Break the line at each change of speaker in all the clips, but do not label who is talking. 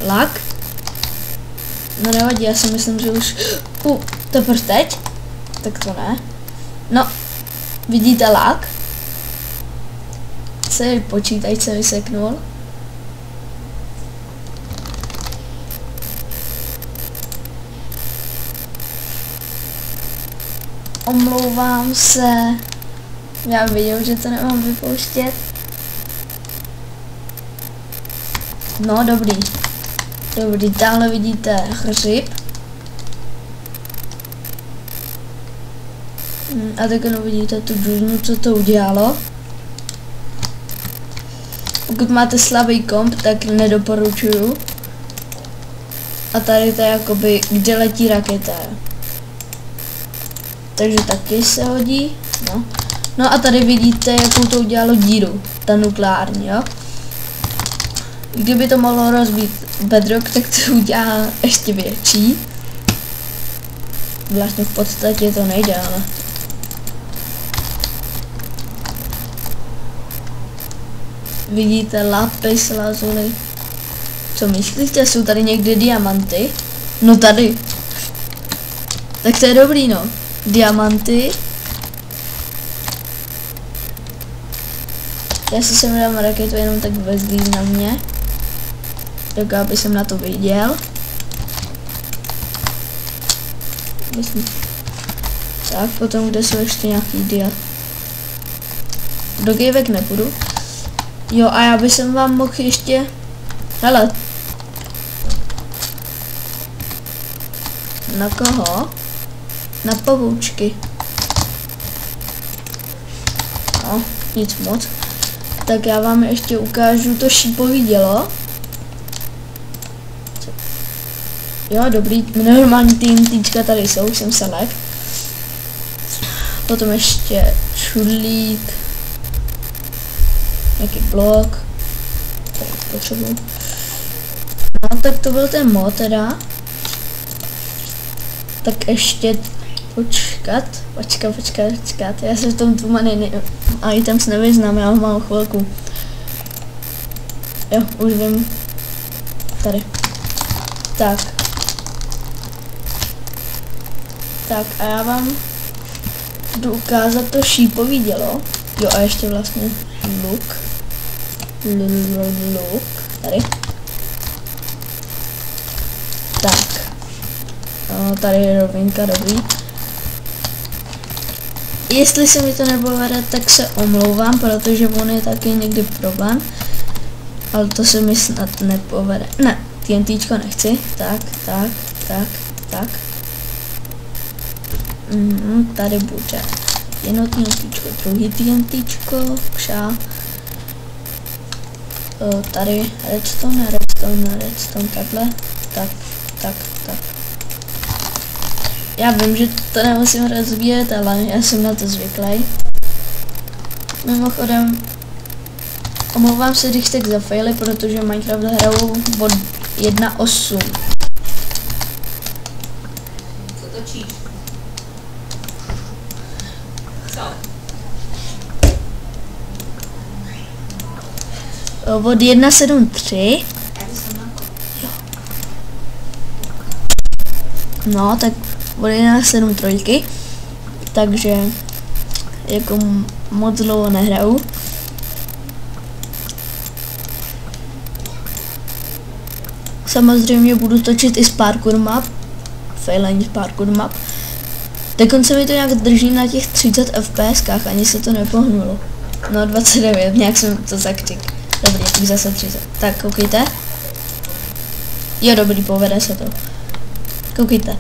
Lak. No nevadí, já si myslím, že už... teprve teď? Tak to ne. No, vidíte lak? Celý počítač se vyseknul. Omlouvám se. Já viděl, že to nemám vypouštět. No, dobrý. Dobrý, tamhle vidíte hřib. A tak vidíte tu džuznu, co to udělalo. Pokud máte slabý komp, tak nedoporučuju. A tady to je jakoby, kde letí raketa. Takže taky se hodí. No a tady vidíte, jakou to udělalo díru. Ta nukleární, jo. Kdyby to mohlo rozbít bedrock, tak to udělá ještě větší. Vlastně v podstatě to nejde, ale... Vidíte lapis lazuli. Co myslíte, jsou tady někde diamanty? No tady. Tak to je dobrý, no. Diamanty. Já si sem dám raketu jenom tak bezvýznamně. Tak aby jsem na to viděl. Myslím. Tak, potom kde jsou ještě nějaký dia. Do gejvek nepůjdu. Jo, a já bych vám mohl ještě... Hele. Na koho? Na pavoučky. No, nic moc. Tak já vám ještě ukážu to šípový dělo. Jo, dobrý, normální TNTčka tady jsou, jsem se lek. Potom ještě čudlík. Nějaký blok. Tak potřebuji. No, tak to byl ten mod teda. Tak ještě počkat. Já se v tom Too-Many items nevyznám, já ho mám chvilku. Jo, už vím. Tady. Tak. Tak a já vám jdu ukázat to šípový dělo. Jo a ještě vlastně luk. Luk. Tady. Tak. No, tady je rovinka, dobrý. Jestli se mi to nepovede, tak se omlouvám, protože on je taky někdy problém. Ale to se mi snad nepovede. Ne, TNTčko nechci. Tak. Tady bude jedno TNTčko, druhý TNTčko, kša. Tady redstone, takhle. Tak. Já vím, že to nemusím rozvíjet, ale já jsem na to zvyklý. Mimochodem, omlouvám se, když tak za faily, protože Minecraft hraju od 1.8.
Co točíš? Co?
Od 1.7.3. No, tak od 1.7.3. Takže jako moc dlouho nehraju. Samozřejmě budu točit i z parkour map. Failení z parkour map. Dokonce mi to nějak drží na těch 30 fps, ani se to nepohnulo. No 29, nějak jsem to zakřik. Dobrý, tak zase 30. Tak koukejte. Jo, dobrý, povede se to. Koukejte.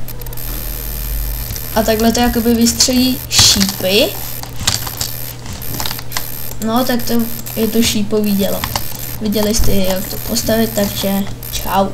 A takhle to jakoby vystřelí šípy. No, tak to je to šípový dělo. Viděli jste, jak to postavit, takže čau.